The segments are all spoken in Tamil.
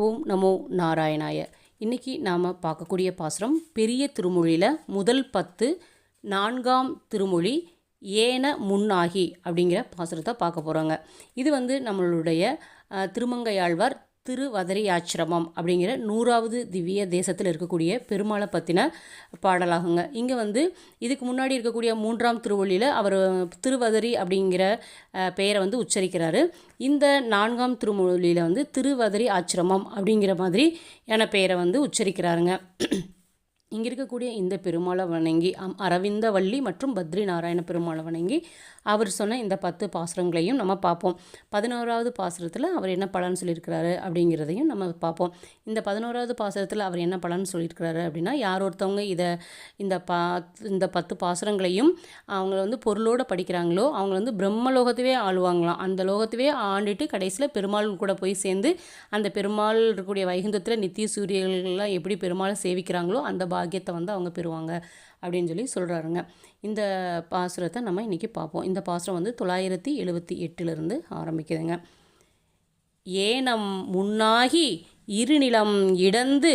ஓம் நமோ நாராயணாய. இன்றைக்கி நாம் பார்க்கக்கூடிய பாசுரம் பெரிய திருமொழியில் முதல் 10 4ஆம் திருமொழி ஏன முன்னாகி அப்படிங்கிற பாசுரத்தை பார்க்க போகிறாங்க. இது நம்மளுடைய திருமங்கையாழ்வார் திருவதரியாச்சிரமம் அப்படிங்கிற 100வது திவ்ய தேசத்தில் இருக்கக்கூடிய பெருமாளை பற்றின பாடலாகுங்க. இங்கே இதுக்கு முன்னாடி இருக்கக்கூடிய 3ஆம் திருவள்ளியில் அவர் திருவதரி அப்படிங்கிற பெயரை உச்சரிக்கிறாரு. இந்த 4ஆம் திருமொழியில் திருவதரி ஆச்சிரமம் அப்படிங்கிற மாதிரி என பெயரை உச்சரிக்கிறாருங்க. இங்கே இருக்கக்கூடிய இந்த பெருமாளை வணங்கி அரவிந்த வள்ளி மற்றும் பத்ரி நாராயண பெருமாளை வணங்கி அவர் சொன்ன இந்த 10 பாசுரங்களையும் நம்ம பார்ப்போம். 11வது பாசுரத்தில் அவர் என்ன பலன் சொல்லியிருக்கிறாரு அப்படிங்கிறதையும் நம்ம பார்ப்போம். இந்த 11வது பாசுரத்தில் அவர் என்ன பலன் சொல்லியிருக்கிறாரு அப்படின்னா, யார் ஒருத்தவங்க இந்த 10 பாசுரங்களையும் அவங்க பொருளோடு படிக்கிறாங்களோ அவங்க பிரம்மலோகத்தவே ஆளுவாங்களாம். அந்த லோகத்தவே ஆண்டுட்டு கடைசியில் பெருமாள் கூட போய் சேர்ந்து அந்த பெருமாள் இருக்கக்கூடிய வைகுந்தத்தில் நித்திய சூரியர்கள்லாம் எப்படி பெருமாளை சேவிக்கிறாங்களோ அந்த பாக்கியத்தை அவங்க பெறுவாங்க அப்படின்னு சொல்லி சொல்கிறாருங்க. இந்த பாசுரத்தை நம்ம இன்றைக்கி பார்ப்போம். இந்த பாசுரம் 978 ஆரம்பிக்குதுங்க. ஏனம் முன்னாகி இருநிலம் இடந்து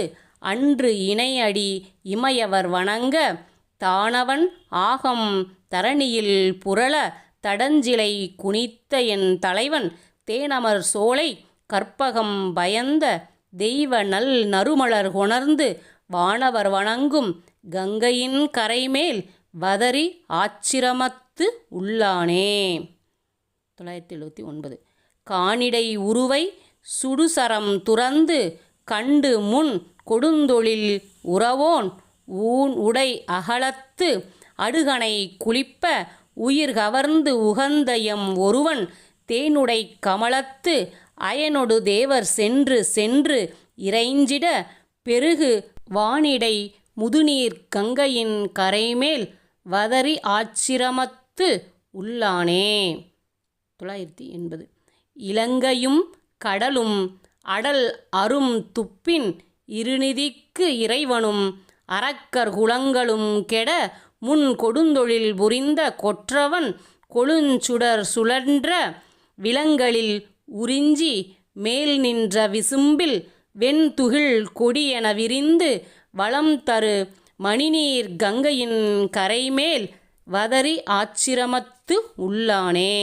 அன்று இணையடி இமையவர் வணங்க தானவன் ஆகம் தரணியில் புரள தடஞ்சிலை குனித்த என் தலைவன் தேனமர் சோலை கற்பகம் பயந்த தெய்வ நல் நறுமலர் கொணர்ந்து வானவர் வணங்கும் கங்கையின் கரைமேல் வதரி ஆச்சிரமத்து உள்ளானே. 979. காணிடை உருவை சுடுசரம் துறந்து கண்டு முன் கொடுந்தொழில் உறவோன் ஊன் உடை அகலத்து அடுகணை குளிப்ப உயிர் கவர்ந்து உகந்த எம் ஒருவன் தேனுடை கமலத்து அயனொடு தேவர் சென்று சென்று இறைஞ்சிட பெருகு வானிடை முதுநீர் கங்கையின் கரைமேல் வதரி ஆச்சிரமத்து உள்ளானே. 980. இலங்கையும் கடலும் அடல் அரும் துப்பின் இருநிதிக்கு இறைவனும் அரக்கர் குலங்களும் கெட முன் கொடுந்தொழில் புரிந்த கொற்றவன் கொழுஞ்சுடர் சுழன்ற விலங்களில் உறிஞ்சி மேல் நின்ற விசும்பில் வெண்துகில் கொடியென விரிந்து வளம் தரு மணிநீர் கங்கையின் கரைமேல் வதரி ஆச்சிரமத்து உள்ளானே.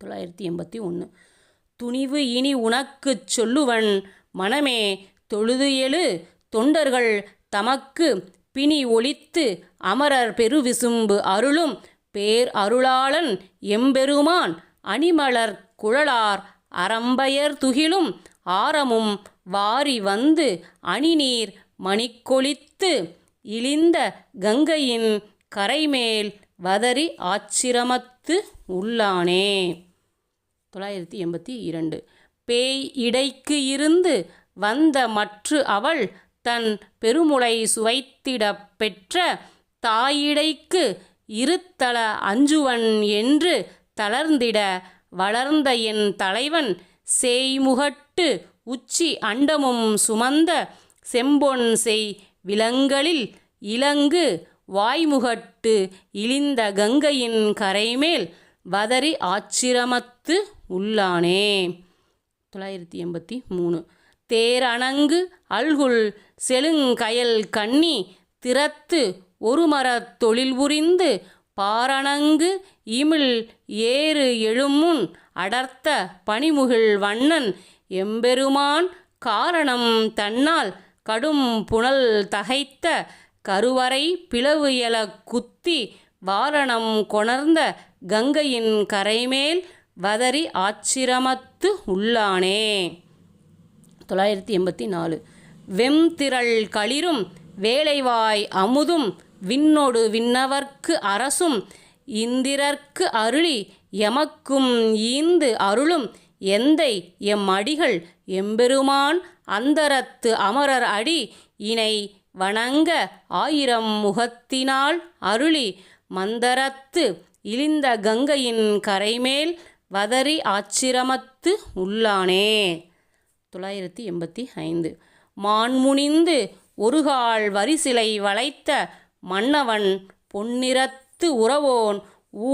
981. துணிவு இனி உனக்குச் சொல்லுவன் மனமே தொழுது எழு தொண்டர்கள் தமக்கு பிணி ஒழித்து அமரர் பெருவிசும்பு அருளும் பேர் அருளாளன் எம்பெருமான் அணிமலர் குழலார் அரம்பயர் துகிலும் ஆரமும் வாரி வந்து அணிநீர் மணிக்கொழித்து இழிந்த கங்கையின் கரைமேல் வதரி ஆச்சிரமத்து உள்ளானே. 982. பேய் இடைக்கு இருந்து வந்த மற்று அவள் தன் பெருமுளை சுவைத்திடப் பெற்ற தாயிடைக்கு இருத்தல அஞ்சுவன் என்று தளர்ந்திட வளர்ந்த என் தலைவன் சேய்முகட்டு உச்சி அண்டமும் சுமந்த செம்பொன் செய் விலங்களில் இலங்கு வாய்முகட்டு இழிந்த கங்கையின் கரைமேல் வதரி ஆச்சிரமத்து உள்ளானே. 983. தேரணங்கு அல்குல் செழுங்கயல் கண்ணி திறத்து ஒரு மரத் தொழில் புரிந்து பாரணங்கு இமிழ் ஏறு எழுமுன் அடர்த்த பனிமுகில் வண்ணன் எம்பெருமான் காரணம் தன்னால் கடும் புனல் தகைத்த கருவறை பிளவு எல குத்தி வாரணம் கொணர்ந்த கங்கையின் கரைமேல் வதரி ஆச்சிரமத்து உள்ளானே. 984. வெம்திரள் களிரும் வேலைவாய் அமுதும் விண்ணொடு விண்ணவர்க்கு அரசும் இந்திரர்க்கு அருளி எமக்கும் ஈந்து அருளும் எந்தை எம் அடிகள் எம்பெருமான் அந்தரத்து அமரர் அடி இணை வணங்க ஆயிரம் முகத்தினால் அருளி மந்தரத்து இழிந்த கங்கையின் கரைமேல் வதரி ஆச்சிரமத்து உள்ளானே. 985. மான்முனிந்து ஒருகால் வரிசிலை வளைத்த மன்னவன் பொன்னிறத்து உறவோன்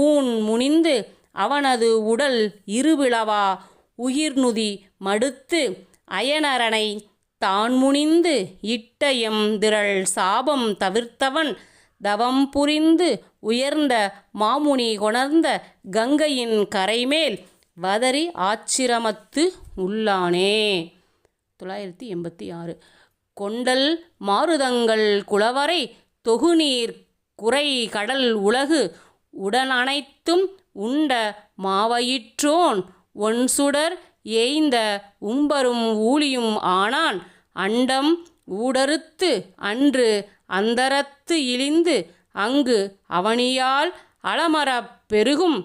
ஊன் முனிந்து அவனது உடல் இருபிளவா உயிர்நுதி மடுத்து அயனரணை தான் முனிந்து இட்டயம் திரள் சாபம் தவிர்த்தவன் தவம் புரிந்து உயர்ந்த மாமுனி கொணர்ந்த கங்கையின் கரைமேல் வதரி ஆச்சிரமத்து உள்ளானே. 986. கொண்டல் மாருதங்கள் குளவரை தொகுநீர் குறை கடல் உலகு உடனனைத்தும் உண்ட மாவயிற்றோன் ஒன்சுடர் ஏய்ந்த உம்பரும் ஊழியும் ஆனான் அண்டம் ஊடறுத்து அன்று அந்தரத்து இழிந்து அங்கு அவனியால் அலமரப் பெருகும்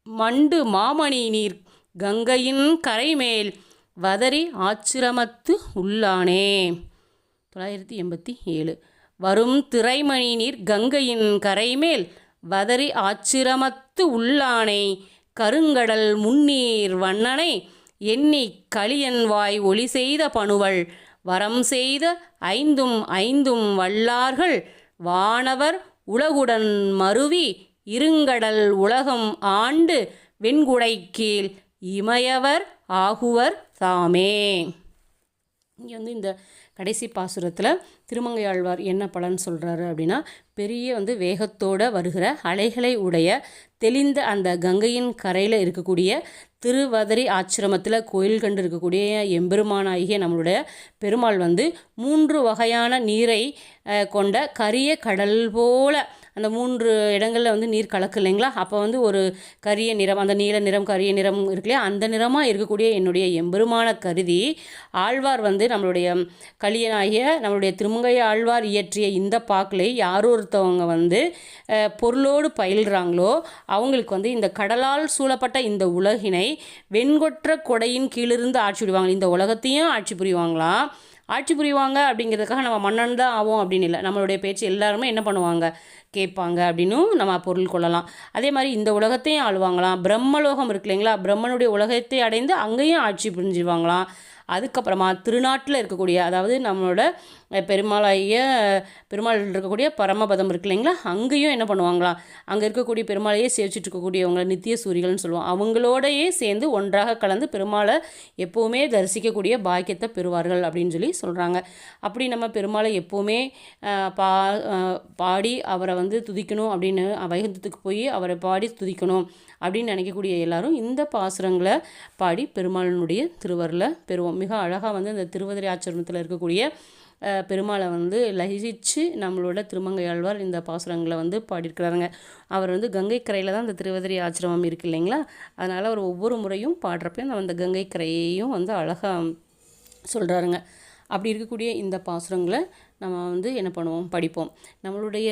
மண்டு மாமணி நீர் கங்கையின் கரைமேல் வதரி ஆச்சிரமத்து உள்ளானே. 987. வரும் திரைமணி நீர் கங்கையின் கரைமேல் வதரி ஆச்சிரமத்து உள்ளானை கருங்கடல் முன்னீர் வண்ணனை எண்ணி களியன் வாய் ஒளி செய்த பணுவல் வரம் செய்த ஐந்தும் ஐந்தும் வல்லார்கள் வானவர் உலகுடன் மருவி இருங்கடல் உலகம் ஆண்டு வெண்குடை கீழ் இமயவர் ஆகுவர் தாமே. இங்கே இந்த கடைசி பாசுரத்தில் திருமங்கையாழ்வார் என்ன பலன் சொல்கிறாரு அப்படின்னா, பெரிய வேகத்தோடு வருகிற அலைகளை உடைய தெளிந்த அந்த கங்கையின் கரையில் இருக்கக்கூடிய திருவதரி ஆச்சிரமத்தில் கோயில் கண்டு இருக்கக்கூடிய எம்பெருமானாகிய நம்மளுடைய பெருமாள் 3 வகையான நீரை கொண்ட கரிய கடல் போல அந்த 3 இடங்களில் நீர் கலக்கு இல்லைங்களா. அப்போ ஒரு கரிய நிறம், அந்த நீல நிறம் கரிய நிறம் இருக்கு இல்லையா, அந்த நிறமாக இருக்கக்கூடிய என்னுடைய எம்பெருமான கருதி ஆழ்வார் நம்மளுடைய கலியனாகிய நம்மளுடைய திருமங்கை ஆழ்வார் இயற்றிய இந்த பாக்களை யார் ஒருத்தவங்க பொருளோடு பயில்றாங்களோ அவங்களுக்கு இந்த கடலால் சூழப்பட்ட இந்த உலகினை வெண்கொற்ற கொடையின் கீழிருந்து ஆட்சி புரிவாங்க. இந்த உலகத்தையும் ஆட்சி புரிவாங்களாம். ஆட்சி புரிவாங்க அப்படிங்கிறதுக்காக நம்ம மன்னன் தான் ஆவோம் அப்படின்னு இல்லை. நம்மளுடைய பேச்சு எல்லாருமே என்ன பண்ணுவாங்க, கேட்பாங்க அப்படின்னும் நம்ம பொருள் கொள்ளலாம். அதே மாதிரி இந்த உலகத்தையும் ஆளுவாங்களாம். பிரம்மலோகம் இருக்கு இல்லைங்களா, பிரம்மனுடைய உலகத்தை அடைந்து அங்கேயும் ஆட்சி புரிஞ்சுவாங்களாம். அதுக்கப்புறமா திருநாட்டில் இருக்கக்கூடிய, அதாவது நம்மளோட பெருமாள் இருக்கக்கூடிய பரமபதம் இருக்கு இல்லைங்களா, அங்கேயும் என்ன பண்ணுவாங்களாம், அங்கே இருக்கக்கூடிய பெருமாளையே சேவிச்சிட்டு இருக்கக்கூடியவங்க நித்திய சூரிகள்னு சொல்லுவோம். அவங்களோடையே சேர்ந்து ஒன்றாக கலந்து பெருமாளை எப்போவுமே தரிசிக்கக்கூடிய பாக்கியத்தை பெறுவார்கள் அப்படின்னு சொல்கிறாங்க. அப்படி நம்ம பெருமாளை எப்போவுமே பாடி அவரை துதிக்கணும் அப்படின்னு, வைகுந்தத்துக்கு போய் அவரை பாடி துதிக்கணும் அப்படின்னு நினைக்கக்கூடிய எல்லாரும் இந்த பாசுரங்களை பாடி பெருமாளினுடைய திருவருளை பெறுவோம். மிக அழகாக இந்த திருவதிரை ஆச்சிரமத்தில் இருக்கக்கூடிய பெருமாளை லயிச்சு நம்மளோட திருமங்கையாழ்வார் இந்த பாசுரங்களை பாடியிருக்கிறாருங்க. அவர் கங்கை கரையில் தான் இந்த திருவதிரை ஆச்சிரமம் இருக்குது இல்லைங்களா, அதனால் அவர் ஒவ்வொரு முறையும் பாடுறப்ப அந்த கங்கை கரையையும் அழகாக சொல்கிறாருங்க. அப்படி இருக்கக்கூடிய இந்த பாசுரங்களை நம்ம என்ன பண்ணுவோம், படிப்போம். நம்மளுடைய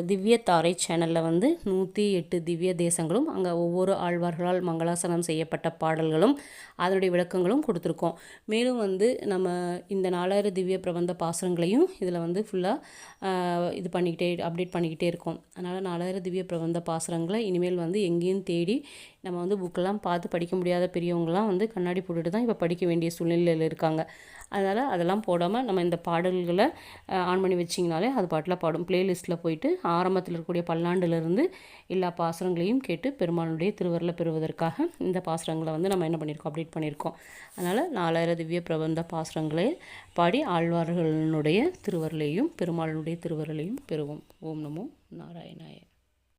திவ்ய தாரை சேனலில் 108 திவ்ய தேசங்களும், அங்கே ஒவ்வொரு ஆழ்வார்களால் மங்களாசனம் செய்யப்பட்ட பாடல்களும் அதனுடைய விளக்கங்களும் கொடுத்துருக்கோம். மேலும் நம்ம இந்த 4000 திவ்ய பிரபந்த பாசுரங்களையும் இதில் ஃபுல்லாக இது பண்ணிக்கிட்டே அப்டேட் பண்ணிக்கிட்டே இருக்கோம். அதனால் 4000 திவ்ய பிரபந்த பாசுரங்களை இனிமேல் எங்கேயும் தேடி நம்ம புக்கெல்லாம் பார்த்து படிக்க முடியாத பெரியவங்களாம் கண்ணாடி போட்டுட்டு தான் இப்போ படிக்க வேண்டிய சூழ்நிலையில் இருக்காங்க. அதனால் அதெல்லாம் போடாமல் நம்ம இந்த பாடல்களை ஆன் பண்ணி வச்சிங்கனாலே அது பாட்டில் பாடும். ப்ளேலிஸ்ட்டில் போயிட்டு ஆரம்பத்தில் இருக்கக்கூடிய பல்லாண்டுலேருந்து எல்லா பாசுரங்களையும் கேட்டு பெருமாளுடைய திருவருளை பெறுவதற்காக இந்த பாசுரங்களை நம்ம என்ன பண்ணியிருக்கோம், அப்டேட் பண்ணியிருக்கோம். அதனால் 4000 திவ்ய பிரபந்த பாசுரங்களை பாடி ஆழ்வார்களுடைய திருவருளையும் பெருமாளுடைய திருவருளையும் பெறுவோம். ஓம் நமோ நாராயணாய.